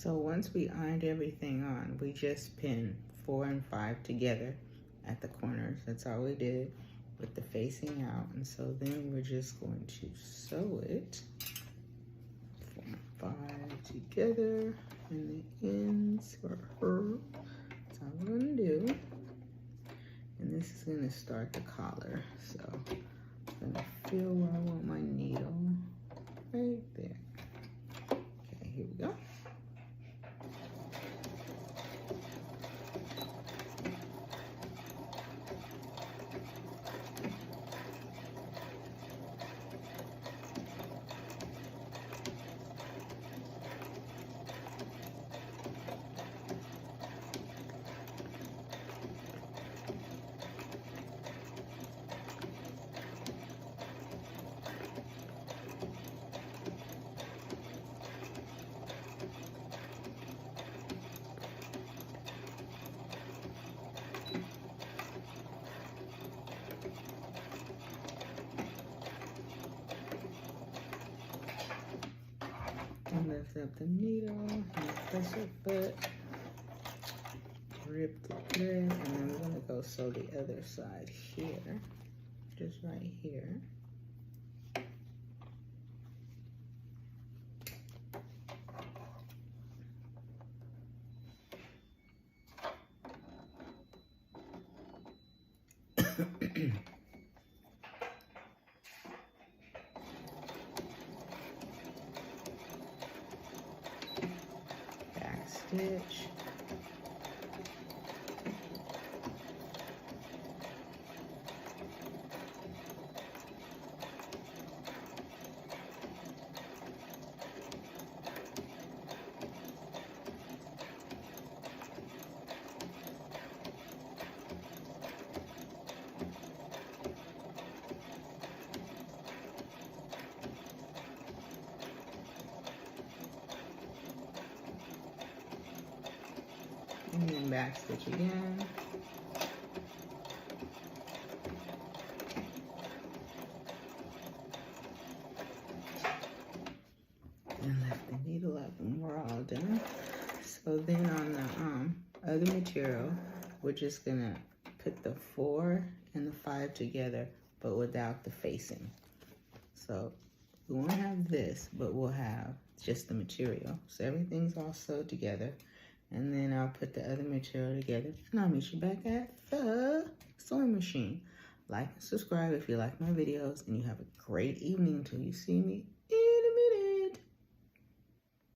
So once we ironed everything on, we just pinned 4 and 5 together at the corners. That's all we did with the facing out. And so then we're just going to sew it 4 and 5 together in the ends for her. That's all we're gonna do. And this is gonna start the collar. So I'm gonna feel where I want my needle, right there. Okay, here we go. And lift up the needle and press it, but rip the thread, and then we're gonna go sew the other side here, just right here. Back stitch. And then back stitch again. And lift the needle up and we're all done. So then on the other material, we're just gonna put the 4 and the 5 together, but without the facing. So we won't have this, but we'll have just the material. So everything's all sewed together. And then I'll put the other material together and I'll meet you back at the sewing machine. Like and subscribe if you like my videos, and you have a great evening until you see me